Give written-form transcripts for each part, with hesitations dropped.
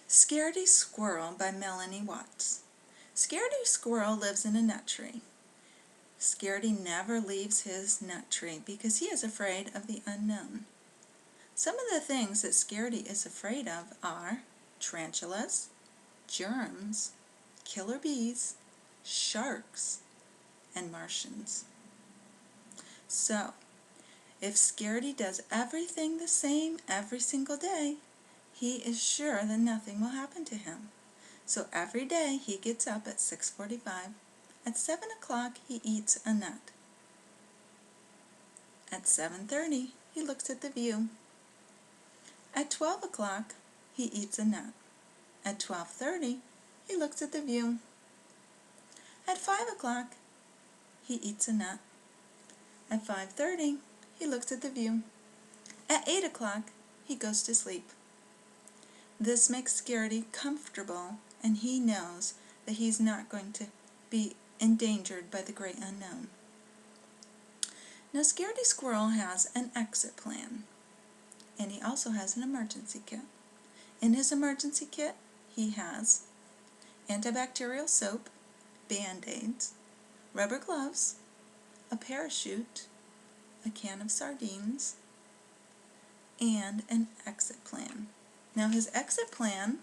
Scaredy Squirrel by Melanie Watts. Scaredy Squirrel lives in a nut tree. Scaredy never leaves his nut tree because he is afraid of the unknown. Some of the things that Scaredy is afraid of are tarantulas, germs, killer bees, sharks, and Martians. So, if Scaredy does everything the same every single day, he is sure that nothing will happen to him. So every day he gets up at 6:45. At 7 o'clock he eats a nut. At 7:30 he looks at the view. At 12 o'clock he eats a nut. At 12:30 he looks at the view. At 5 o'clock he eats a nut. At 5:30 he looks at the view. At 8 o'clock he goes to sleep. This makes Scaredy comfortable, and he knows that he's not going to be endangered by the great unknown. Now Scaredy Squirrel has an exit plan, and he also has an emergency kit. In his emergency kit, he has antibacterial soap, Band-Aids, rubber gloves, a parachute, a can of sardines, and an exit plan. Now his exit plan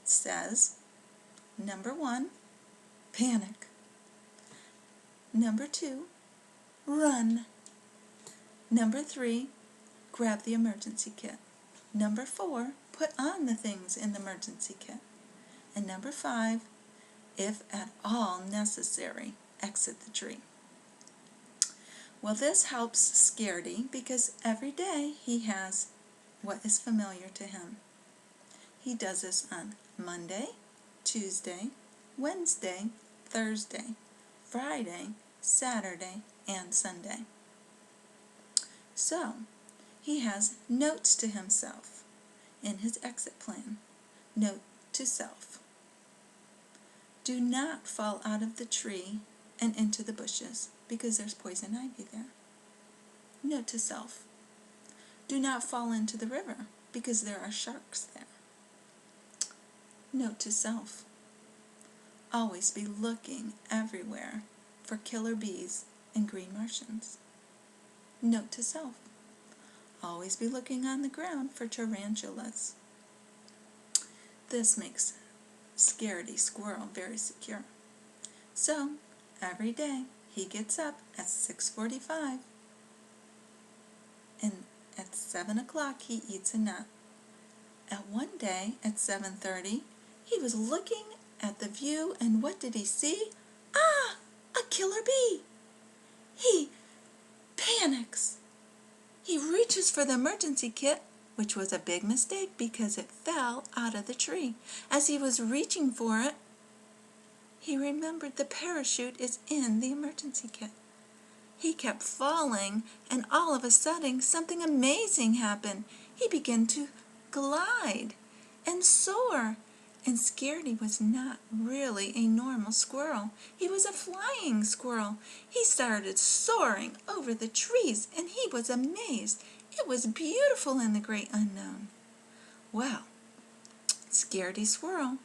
says, number 1, panic. Number 2, run. Number 3, grab the emergency kit. Number 4, put on the things in the emergency kit. And number 5, if at all necessary, exit the tree. Well, this helps Scaredy because every day he has what is familiar to him. He does this on Monday, Tuesday, Wednesday, Thursday, Friday, Saturday, and Sunday. So, he has notes to himself in his exit plan. Note to self: do not fall out of the tree and into the bushes because there's poison ivy there. Note to self: do not fall into the river because there are sharks there. Note to self: always be looking everywhere for killer bees and green Martians. Note to self: always be looking on the ground for tarantulas. This makes Scaredy Squirrel very secure. So, every day he gets up at 6:45, and at 7 o'clock he eats a nut. At one day at 7:30, he was looking at the view, and what did he see? Ah! A killer bee! He panics. He reaches for the emergency kit, which was a big mistake because it fell out of the tree. As he was reaching for it, he remembered the parachute is in the emergency kit. He kept falling, and all of a sudden something amazing happened. He began to glide and soar. And Scaredy was not really a normal squirrel. He was a flying squirrel. He started soaring over the trees, and he was amazed. It was beautiful in the great unknown. Well, Scaredy Squirrel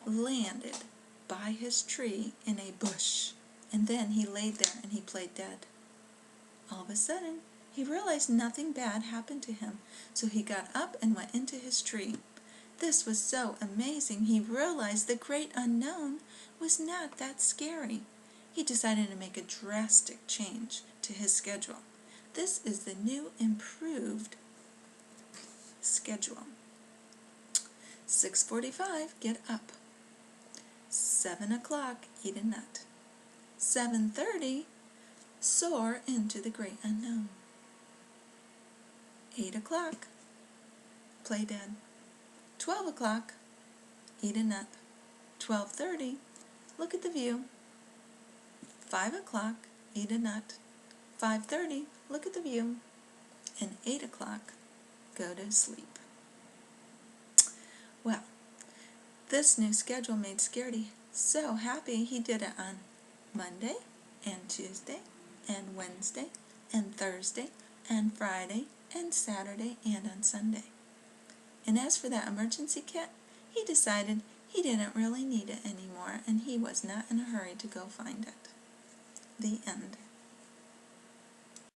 landed by his tree in a bush, and then he laid there and he played dead. All of a sudden, he realized nothing bad happened to him, so he got up and went into his tree. This was so amazing, he realized the great unknown was not that scary. He decided to make a drastic change to his schedule. This is the new improved schedule. 6:45, get up. 7 o'clock, eat a nut. 7:30, soar into the great unknown. 8 o'clock, play dead. 12 o'clock, eat a nut. 12:30, look at the view. 5 o'clock, eat a nut. 5:30, look at the view. And 8 o'clock, go to sleep. Well, this new schedule made Scaredy so happy. He did it on Monday and Tuesday and Wednesday and Thursday and Friday and Saturday and on Sunday. And as for that emergency kit, he decided he didn't really need it anymore, and he was not in a hurry to go find it. The end.